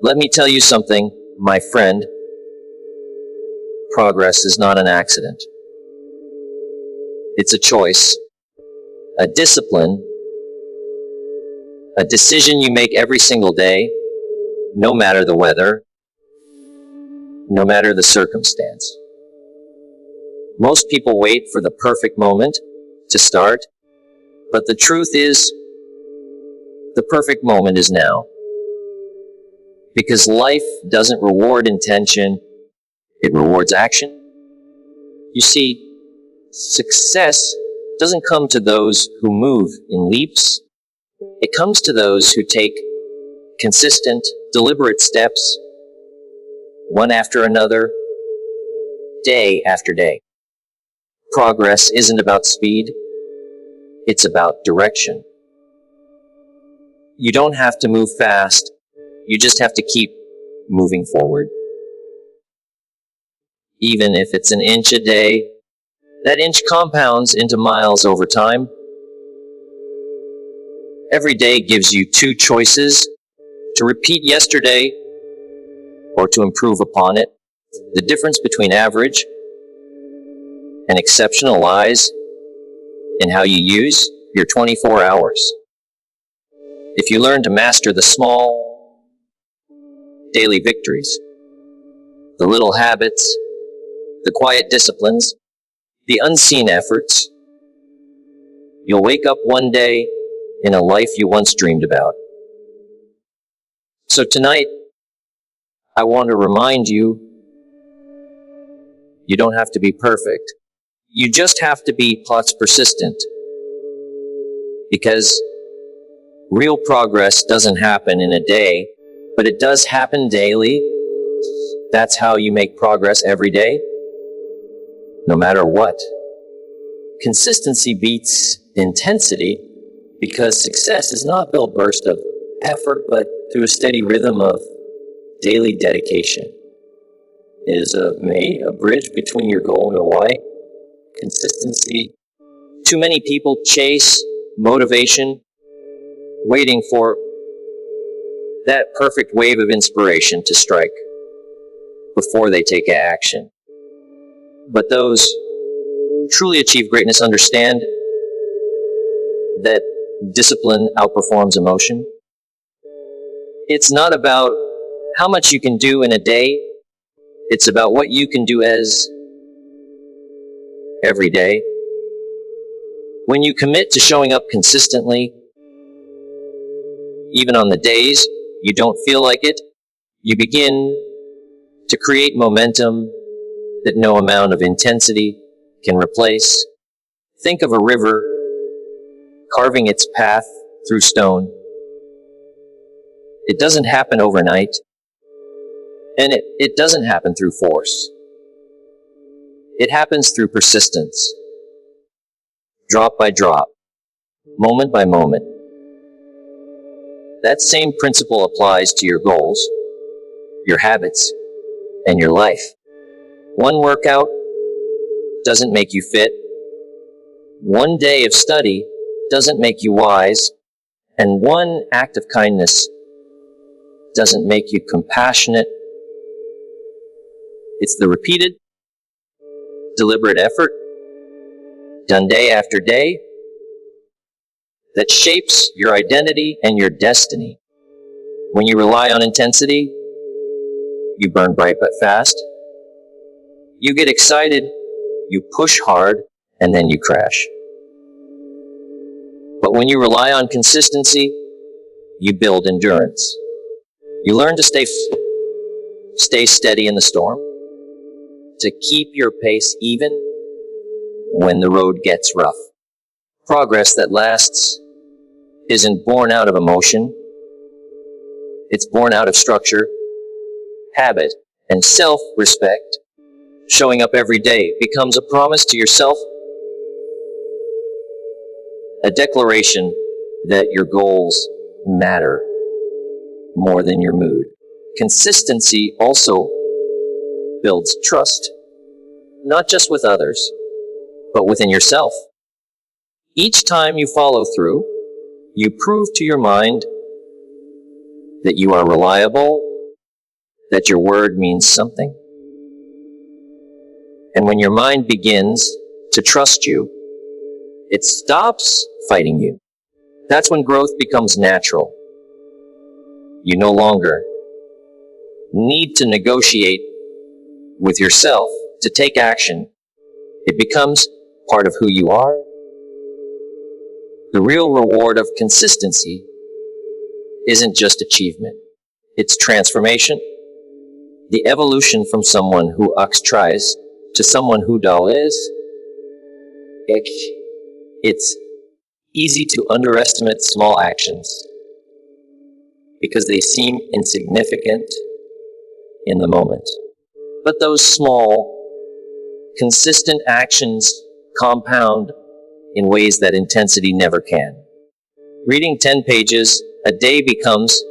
Let me tell you something, my friend. Progress is not an accident. It's a choice, a discipline, a decision you make every single day, no matter the weather, no matter the circumstance. Most people wait for the perfect moment to start, but the truth is, the perfect moment is now. Because life doesn't reward intention, it rewards action. You see, success doesn't come to those who move in leaps. It comes to those who take consistent, deliberate steps, one after another, day after day. Progress isn't about speed, it's about direction. You don't have to move fast, you just have to keep moving forward. Even if it's an inch a day, that inch compounds into miles over time. Every day gives you two choices: to repeat yesterday or to improve upon it. The difference between average and exceptional lies in how you use your 24 hours. If you learn to master the small, daily victories, the little habits, the quiet disciplines, the unseen efforts, you'll wake up one day in a life you once dreamed about. So tonight, I want to remind you, you don't have to be perfect. You just have to be persistent. Because real progress doesn't happen in a day, but it does happen daily. That's how you make progress every day, no matter what. Consistency beats intensity, because success is not built burst of effort, but through a steady rhythm of daily dedication. It is a bridge between your goal and your why. Consistency. Too many people chase motivation, waiting for that perfect wave of inspiration to strike before they take action. But those who truly achieve greatness understand that discipline outperforms emotion. It's not about how much you can do in a day. It's about what you can do as every day. When you commit to showing up consistently, even on the days you don't feel like it, you begin to create momentum that no amount of intensity can replace. Think of a river carving its path through stone. It doesn't happen overnight, and it doesn't happen through force. It happens through persistence, drop by drop, moment by moment. That same principle applies to your goals, your habits, and your life. One workout doesn't make you fit. One day of study doesn't make you wise. And one act of kindness doesn't make you compassionate. It's the repeated, deliberate effort, done day after day, that shapes your identity and your destiny. When you rely on intensity, you burn bright but fast. You get excited, you push hard, and then you crash. But when you rely on consistency, you build endurance. You learn to stay steady in the storm, to keep your pace even when the road gets rough. Progress that lasts isn't born out of emotion. It's born out of structure, habit, and self-respect. Showing up every day becomes a promise to yourself, a declaration that your goals matter more than your mood. Consistency also builds trust, not just with others, but within yourself. Each time you follow through, you prove to your mind that you are reliable, that your word means something. And when your mind begins to trust you, it stops fighting you. That's when growth becomes natural. You no longer need to negotiate with yourself to take action. It becomes part of who you are. The real reward of consistency isn't just achievement. It's transformation. The evolution from someone who ox tries to someone who dull is. It's easy to underestimate small actions because they seem insignificant in the moment. But those small, consistent actions compound in ways that intensity never can. Reading 10 pages a day becomes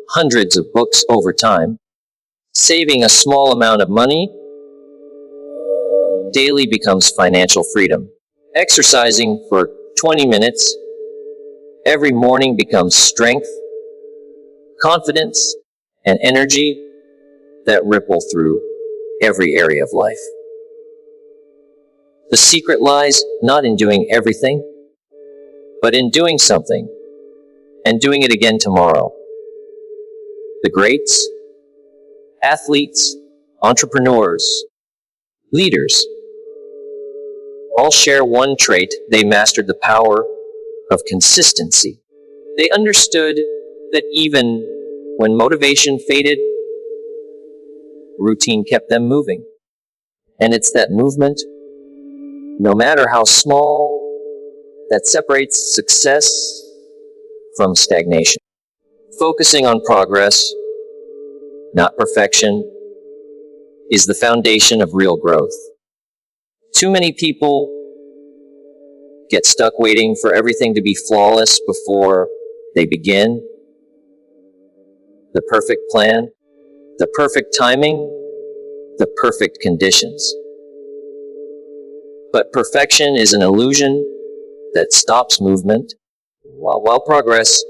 hundreds of books over time. Saving a small amount of money daily becomes financial freedom. Exercising for 20 minutes every morning becomes strength, confidence, and energy that ripple through every area of life. The secret lies not in doing everything, but in doing something and doing it again tomorrow. The greats, athletes, entrepreneurs, leaders, all share one trait. They mastered the power of consistency. They understood that even when motivation faded, routine kept them moving. And it's that movement, no matter how small, that separates success from stagnation. Focusing on progress, not perfection, is the foundation of real growth. Too many people get stuck waiting for everything to be flawless before they begin. The perfect plan, the perfect timing, the perfect conditions. But perfection is an illusion that stops movement, while progress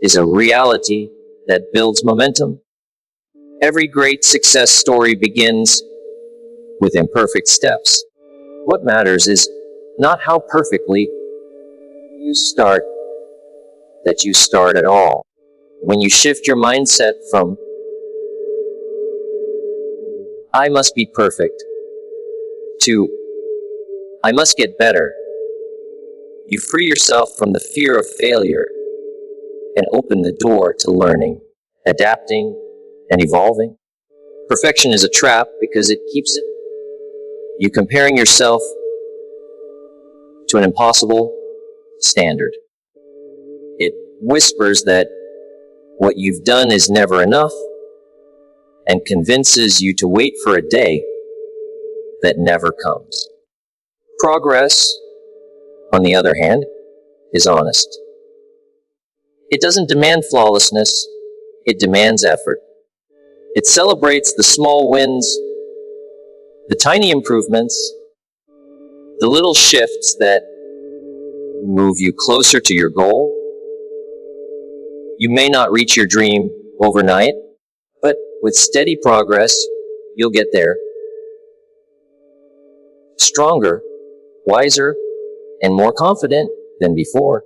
is a reality that builds momentum. Every great success story begins with imperfect steps. What matters is not how perfectly you start, that you start at all. When you shift your mindset from, I must be perfect, to, I must get better, you free yourself from the fear of failure and open the door to learning, adapting, and evolving. Perfection is a trap because it keeps you comparing yourself to an impossible standard. It whispers that what you've done is never enough and convinces you to wait for a day that never comes. Progress, on the other hand, is honest. It doesn't demand flawlessness, it demands effort. It celebrates the small wins, the tiny improvements, the little shifts that move you closer to your goal. You may not reach your dream overnight, but with steady progress, you'll get there. Stronger, wiser, and more confident than before.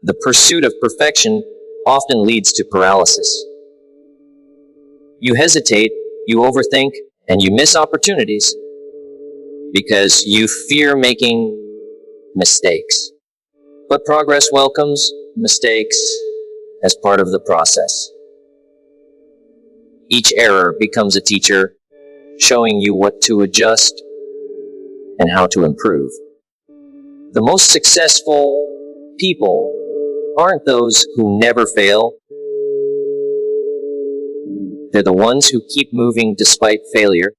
The pursuit of perfection often leads to paralysis. You hesitate, you overthink, and you miss opportunities because you fear making mistakes. But progress welcomes mistakes as part of the process. Each error becomes a teacher, showing you what to adjust and how to improve. The most successful people aren't those who never fail. They're the ones who keep moving despite failure.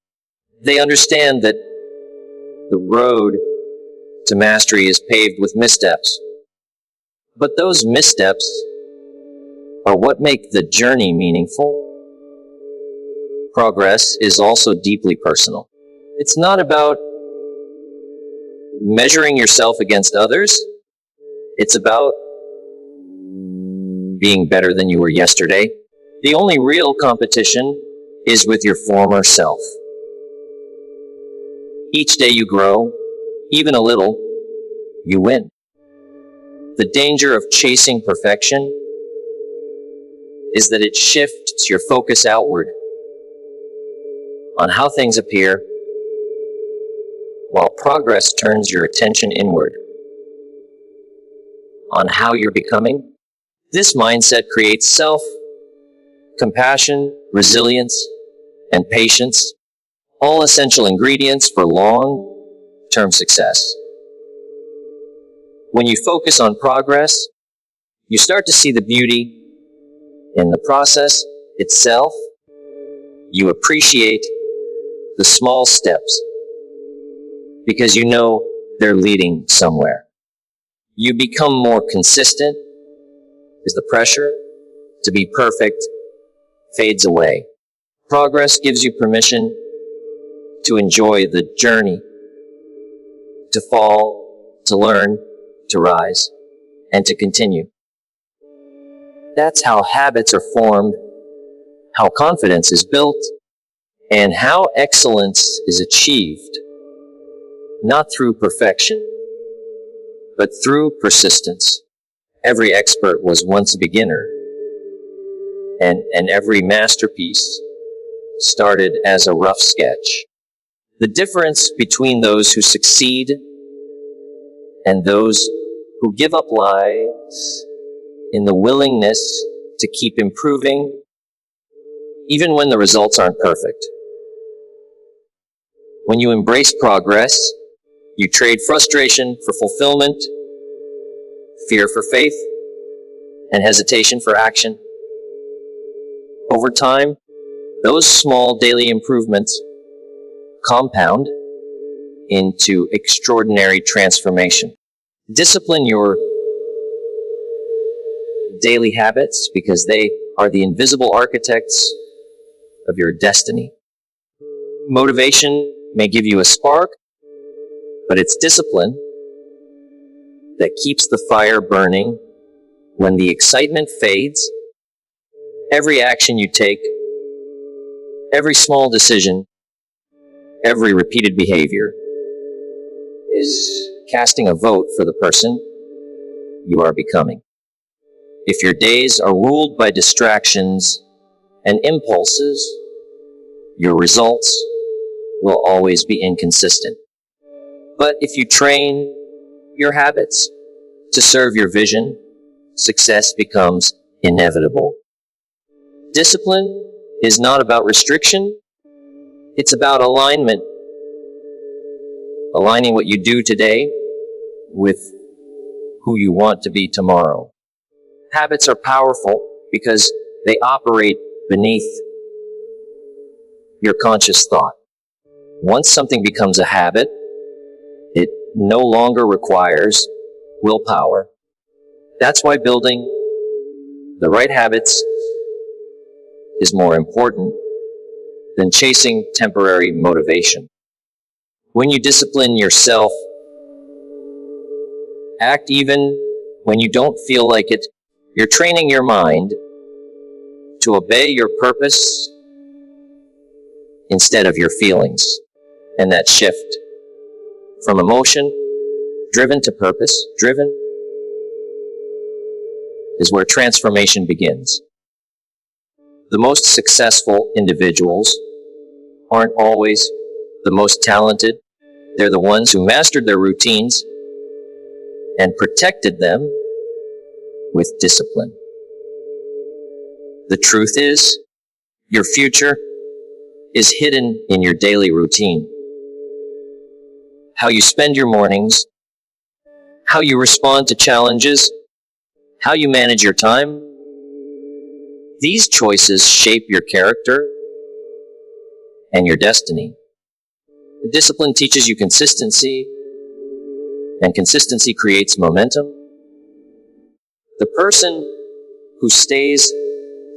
They understand that the road to mastery is paved with missteps. But those missteps are what make the journey meaningful. Progress is also deeply personal. It's not about measuring yourself against others. It's about being better than you were yesterday. The only real competition is with your former self. Each day you grow, even a little, you win. The danger of chasing perfection is that it shifts your focus outward on how things appear, while progress turns your attention inward on how you're becoming. This mindset creates self-compassion, resilience, and patience, all essential ingredients for long-term success. When you focus on progress, you start to see the beauty in the process itself. You appreciate the small steps because you know they're leading somewhere. You become more consistent as the pressure to be perfect fades away. Progress gives you permission to enjoy the journey, to fall, to learn, to rise, and to continue. That's how habits are formed, how confidence is built, and how excellence is achieved, not through perfection, but through persistence. Every expert was once a beginner, and every masterpiece started as a rough sketch. The difference between those who succeed and those who give up lies in the willingness to keep improving, even when the results aren't perfect. When you embrace progress, you trade frustration for fulfillment, fear for faith, and hesitation for action. Over time, those small daily improvements compound into extraordinary transformation. Discipline your daily habits because they are the invisible architects of your destiny. Motivation may give you a spark, but it's discipline that keeps the fire burning when the excitement fades. Every action you take, every small decision, every repeated behavior is casting a vote for the person you are becoming. If your days are ruled by distractions and impulses, your results will always be inconsistent. But if you train your habits to serve your vision, success becomes inevitable. Discipline is not about restriction, it's about alignment. Aligning what you do today with who you want to be tomorrow. Habits are powerful because they operate beneath your conscious thought. Once something becomes a habit, it no longer requires willpower. That's why building the right habits is more important than chasing temporary motivation. When you discipline yourself, act even when you don't feel like it, you're training your mind to obey your purpose instead of your feelings. And that shift from emotion driven to purpose driven is where transformation begins. The most successful individuals aren't always the most talented. They're the ones who mastered their routines and protected them with discipline. The truth is, your future is hidden in your daily routine. How you spend your mornings, how you respond to challenges, how you manage your time. These choices shape your character and your destiny. The discipline teaches you consistency, and consistency creates momentum. The person who stays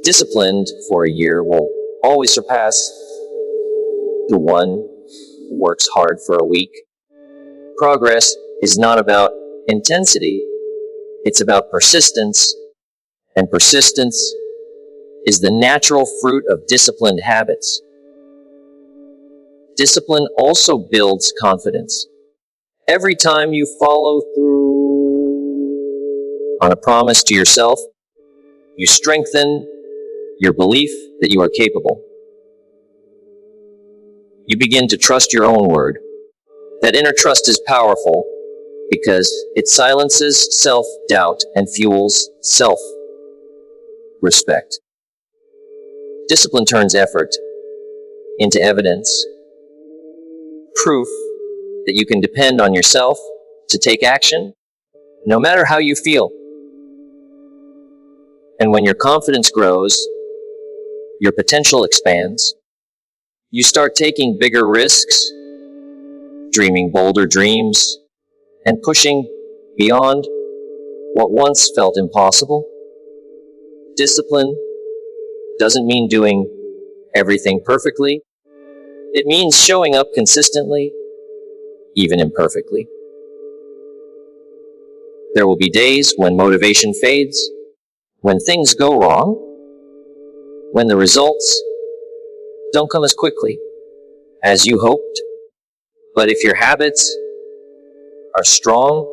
disciplined for a year will always surpass the one who works hard for a week. Progress is not about intensity, it's about persistence, and persistence is the natural fruit of disciplined habits. Discipline also builds confidence. Every time you follow through on a promise to yourself, you strengthen your belief that you are capable. You begin to trust your own word. That inner trust is powerful because it silences self-doubt and fuels self-respect. Discipline turns effort into evidence, proof that you can depend on yourself to take action, no matter how you feel. And when your confidence grows, your potential expands. You start taking bigger risks, dreaming bolder dreams, and pushing beyond what once felt impossible. Discipline doesn't mean doing everything perfectly. It means showing up consistently, even imperfectly. There will be days when motivation fades, when things go wrong, when the results don't come as quickly as you hoped. But if your habits are strong,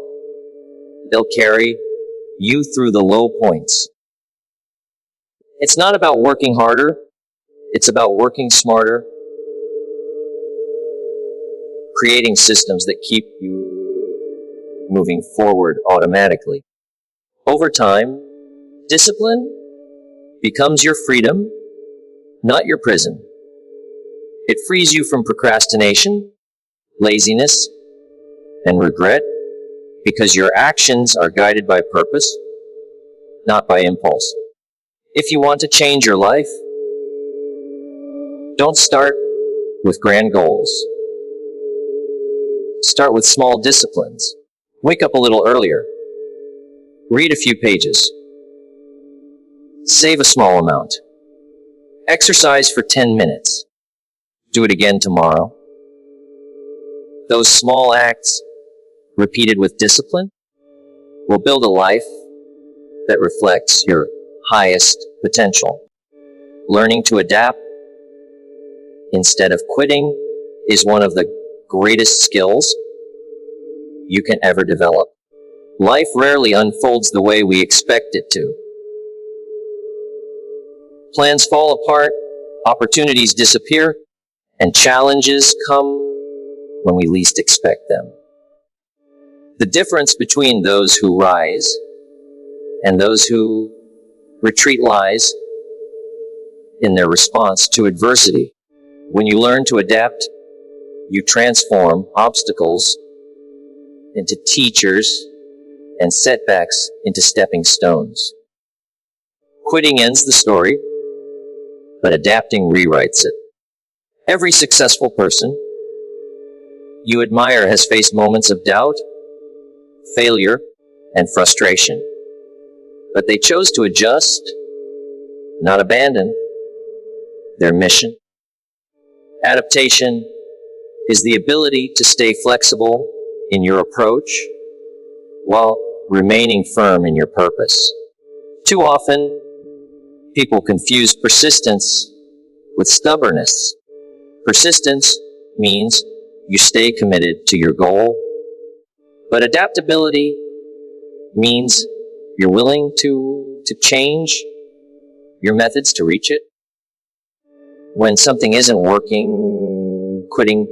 they'll carry you through the low points. It's not about working harder, it's about working smarter, creating systems that keep you moving forward automatically. Over time, discipline becomes your freedom, not your prison. It frees you from procrastination, laziness, and regret because your actions are guided by purpose, not by impulse. If you want to change your life, don't start with grand goals. Start with small disciplines. Wake up a little earlier. Read a few pages. Save a small amount. Exercise for 10 minutes. Do it again tomorrow. Those small acts, repeated with discipline, will build a life that reflects your highest potential. Learning to adapt instead of quitting is one of the greatest skills you can ever develop. Life rarely unfolds the way we expect it to. Plans fall apart, opportunities disappear, and challenges come when we least expect them. The difference between those who rise and those who retreat lies in their response to adversity. When you learn to adapt, you transform obstacles into teachers and setbacks into stepping stones. Quitting ends the story, but adapting rewrites it. Every successful person you admire has faced moments of doubt, failure, and frustration. But they chose to adjust, not abandon their mission. Adaptation is the ability to stay flexible in your approach while remaining firm in your purpose. Too often, people confuse persistence with stubbornness. Persistence means you stay committed to your goal, but adaptability means you're willing to change your methods to reach it. When something isn't working, quitting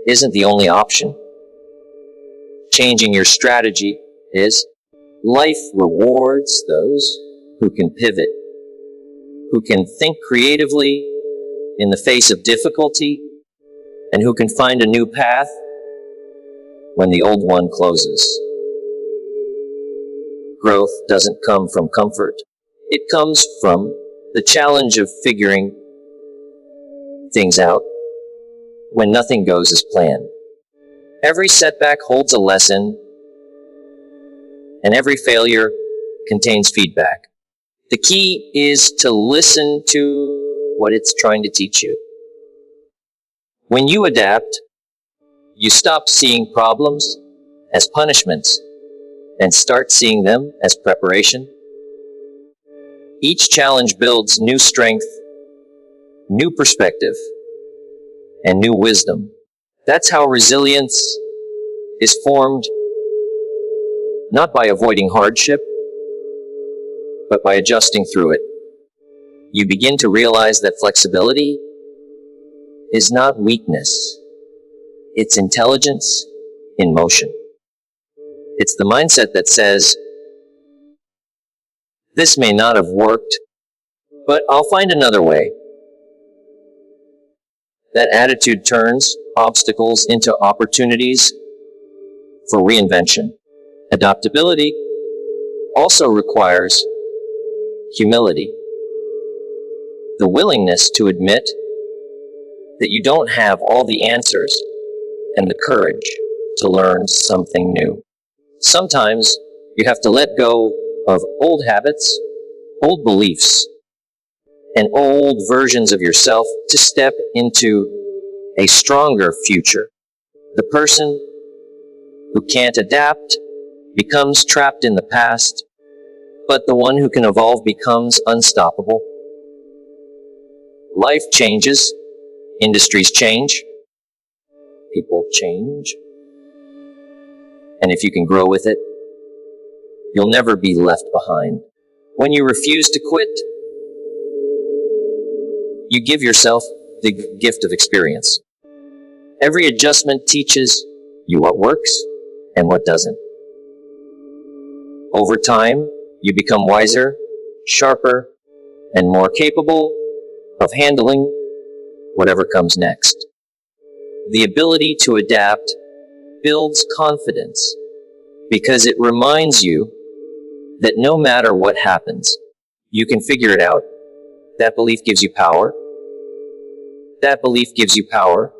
isn't the only option. Changing your strategy is. Life rewards those who can pivot, who can think creatively in the face of difficulty, and who can find a new path when the old one closes. Growth doesn't come from comfort. It comes from the challenge of figuring things out when nothing goes as planned. Every setback holds a lesson, and every failure contains feedback. The key is to listen to what it's trying to teach you. When you adapt, you stop seeing problems as punishments and start seeing them as preparation. Each challenge builds new strength, new perspective, and new wisdom. That's how resilience is formed, not by avoiding hardship, but by adjusting through it. You begin to realize that flexibility is not weakness. It's intelligence in motion. It's the mindset that says, this may not have worked, but I'll find another way. That attitude turns obstacles into opportunities for reinvention. Adaptability also requires humility. The willingness to admit that you don't have all the answers and the courage to learn something new. Sometimes you have to let go of old habits, old beliefs, and old versions of yourself to step into a stronger future. The person who can't adapt becomes trapped in the past, but the one who can evolve becomes unstoppable. Life changes, industries change, people change, and if you can grow with it, you'll never be left behind. When you refuse to quit, you give yourself the gift of experience. Every adjustment teaches you what works and what doesn't. Over time, you become wiser, sharper, and more capable of handling whatever comes next. The ability to adapt builds confidence because it reminds you that no matter what happens, you can figure it out. That belief gives you power. That belief gives you power.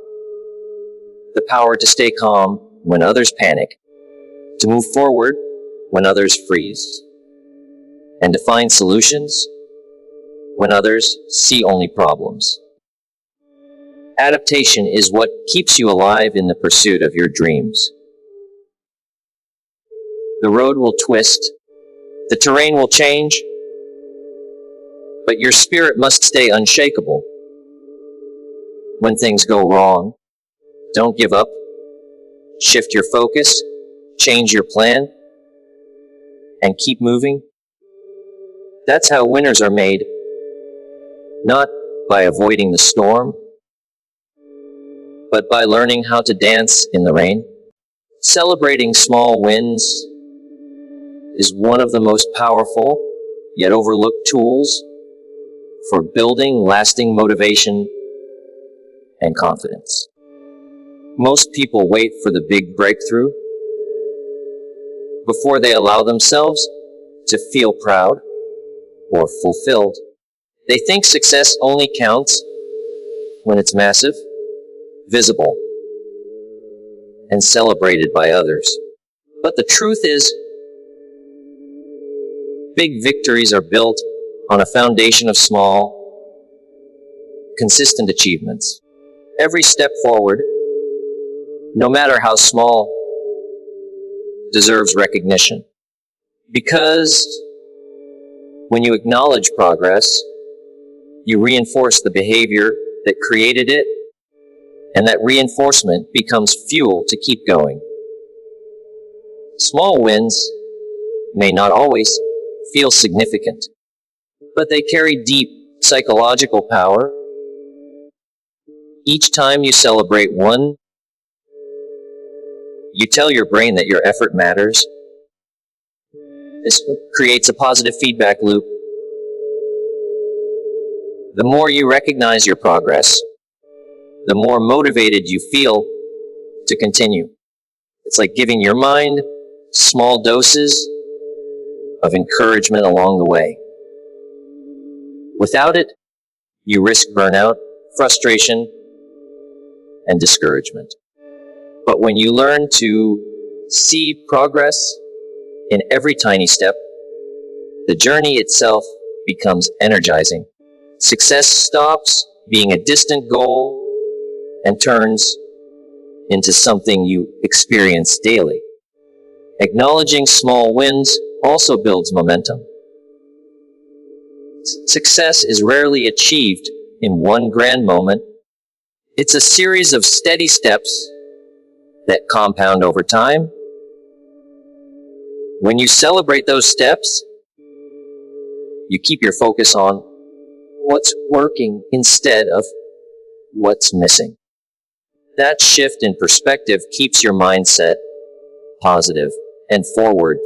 The power to stay calm when others panic, to move forward when others freeze, and to find solutions when others see only problems. Adaptation is what keeps you alive in the pursuit of your dreams. The road will twist, the terrain will change, but your spirit must stay unshakable. When things go wrong, don't give up. Shift your focus, change your plan, and keep moving. That's how winners are made, not by avoiding the storm, but by learning how to dance in the rain. Celebrating small wins is one of the most powerful, yet overlooked tools for building lasting motivation and confidence. Most people wait for the big breakthrough before they allow themselves to feel proud or fulfilled. They think success only counts when it's massive, visible, and celebrated by others. But the truth is, big victories are built on a foundation of small, consistent achievements. Every step forward, no matter how small, deserves recognition. Because when you acknowledge progress, you reinforce the behavior that created it, and that reinforcement becomes fuel to keep going. Small wins may not always feel significant, but they carry deep psychological power. Each time you celebrate one, you tell your brain that your effort matters. This creates a positive feedback loop. The more you recognize your progress, the more motivated you feel to continue. It's like giving your mind small doses of encouragement along the way. Without it, you risk burnout, frustration, and discouragement. But when you learn to see progress in every tiny step, the journey itself becomes energizing. Success stops being a distant goal and turns into something you experience daily. Acknowledging small wins also builds momentum. Success is rarely achieved in one grand moment. It's a series of steady steps that compound over time. When you celebrate those steps, you keep your focus on what's working instead of what's missing. That shift in perspective keeps your mindset positive and forward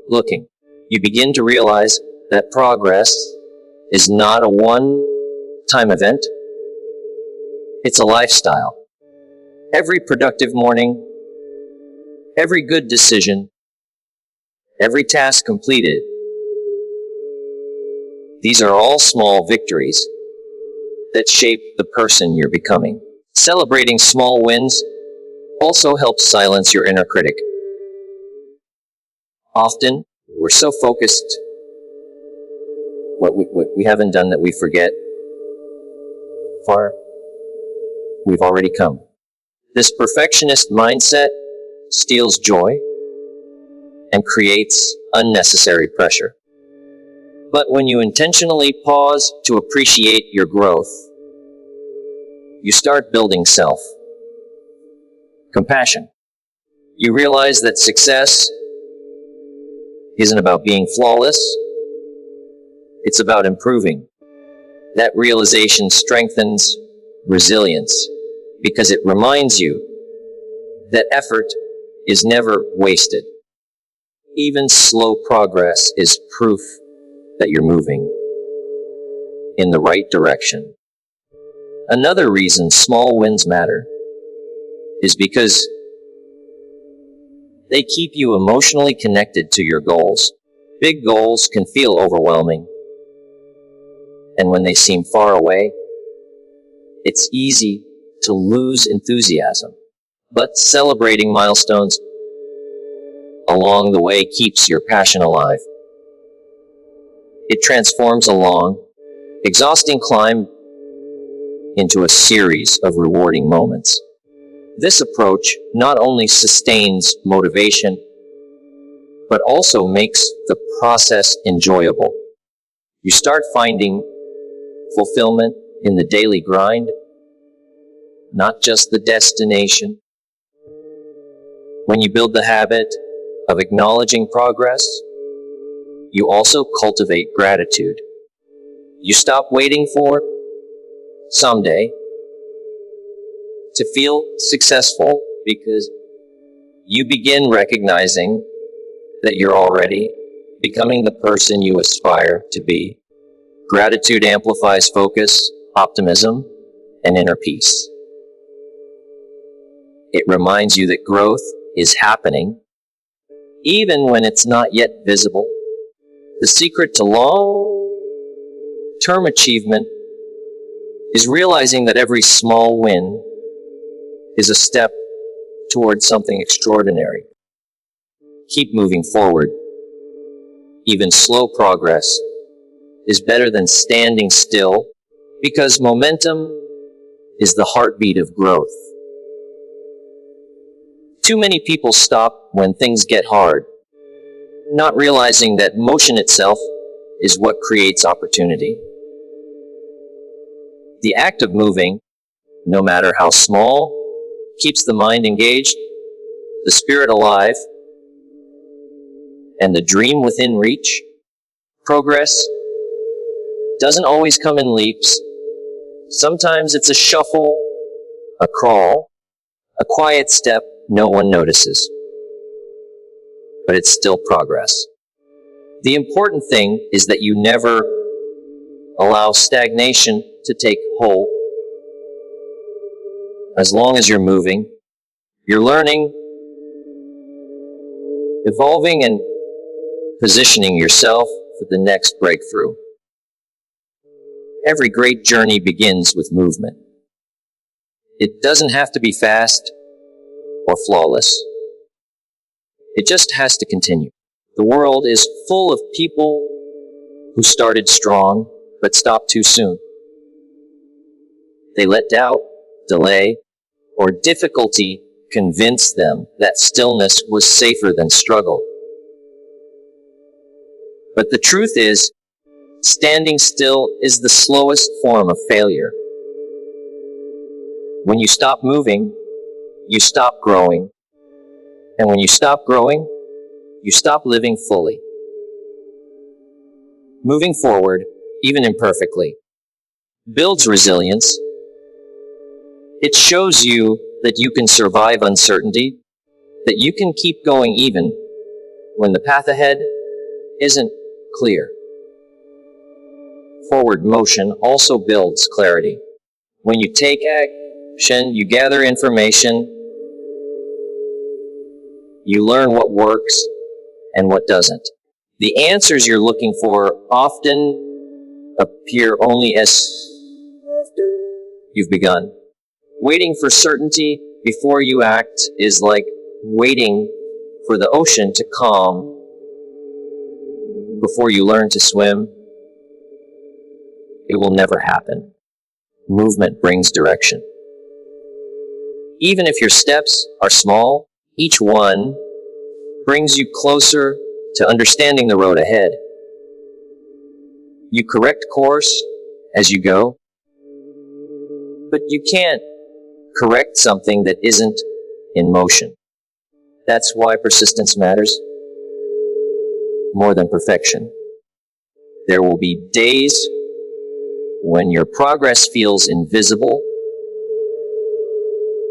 looking. You begin to realize that progress is not a one-time event. It's a lifestyle. Every productive morning, every good decision, every task completed, these are all small victories that shape the person you're becoming. Celebrating small wins also helps silence your inner critic. Often, we're so focused what we haven't done that we forget far we've already come. This perfectionist mindset steals joy and creates unnecessary pressure. But when you intentionally pause to appreciate your growth, you start building self-compassion. You realize that success isn't about being flawless, it's about improving. That realization strengthens resilience because it reminds you that effort is never wasted. Even slow progress is proof that you're moving in the right direction. Another reason small wins matter is because they keep you emotionally connected to your goals. Big goals can feel overwhelming, and when they seem far away, it's easy to lose enthusiasm. But celebrating milestones along the way keeps your passion alive. It transforms a long, exhausting climb into a series of rewarding moments. This approach not only sustains motivation, but also makes the process enjoyable. You start finding fulfillment in the daily grind, not just the destination. When you build the habit of acknowledging progress, you also cultivate gratitude. You stop waiting for someday to feel successful because you begin recognizing that you're already becoming the person you aspire to be. Gratitude amplifies focus, optimism, and inner peace. It reminds you that growth is happening, even when it's not yet visible. The secret to long-term achievement is realizing that every small win is a step towards something extraordinary. Keep moving forward. Even slow progress is better than standing still because momentum is the heartbeat of growth. Too many people stop when things get hard, not realizing that motion itself is what creates opportunity. The act of moving, no matter how small, keeps the mind engaged, the spirit alive, and the dream within reach. Progress doesn't always come in leaps. Sometimes it's a shuffle, a crawl, a quiet step no one notices. But it's still progress. The important thing is that you never allow stagnation to take hold. As long as you're moving, you're learning, evolving, and positioning yourself for the next breakthrough. Every great journey begins with movement. It doesn't have to be fast or flawless. It just has to continue. The world is full of people who started strong but stopped too soon. They let doubt, delay, or difficulty convince them that stillness was safer than struggle. But the truth is, Standing still is the slowest form of failure. When you stop moving, you stop growing. And when you stop growing, you stop living fully. Moving forward, even imperfectly, builds resilience. It shows you that you can survive uncertainty, that you can keep going even when the path ahead isn't clear. Forward motion also builds clarity. When you take action, you gather information, you learn what works and what doesn't. The answers you're looking for often appear only as you've begun. Waiting for certainty before you act is like waiting for the ocean to calm before you learn to swim. It will never happen. Movement brings direction. Even if your steps are small, each one brings you closer to understanding the road ahead. You correct course as you go, but you can't correct something that isn't in motion. That's why persistence matters more than perfection. There will be days when your progress feels invisible,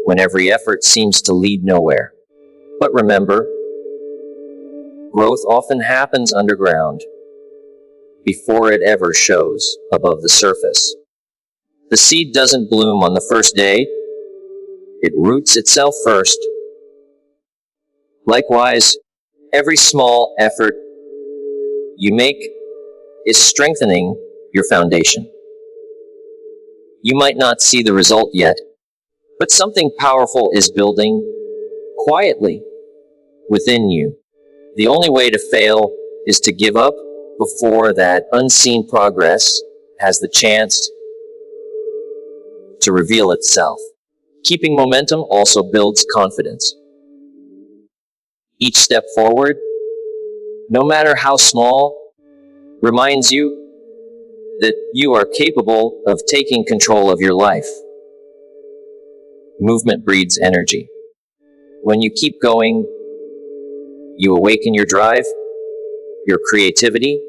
when every effort seems to lead nowhere. But remember, growth often happens underground before it ever shows above the surface. The seed doesn't bloom on the first day. It roots itself first. Likewise, every small effort you make is strengthening your foundation. You might not see the result yet, but something powerful is building quietly within you. The only way to fail is to give up before that unseen progress has the chance to reveal itself. Keeping momentum also builds confidence. Each step forward, no matter how small, reminds you that you are capable of taking control of your life. Movement breeds energy. When you keep going, you awaken your drive, your creativity,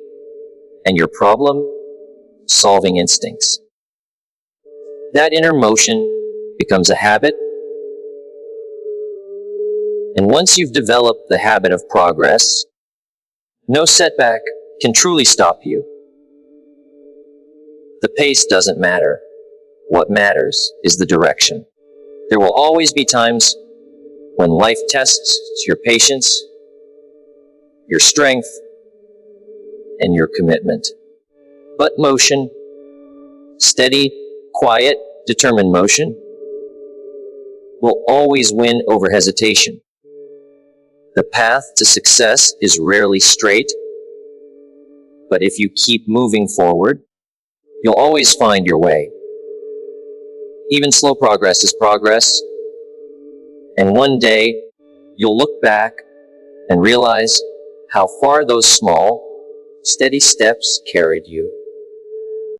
and your problem-solving instincts. That inner motion becomes a habit, and once you've developed the habit of progress, no setback can truly stop you. The pace doesn't matter. What matters is the direction. There will always be times when life tests your patience, your strength, and your commitment. But motion, steady, quiet, determined motion, will always win over hesitation. The path to success is rarely straight, but if you keep moving forward, you'll always find your way. Even slow progress is progress, and one day you'll look back and realize how far those small, steady steps carried you.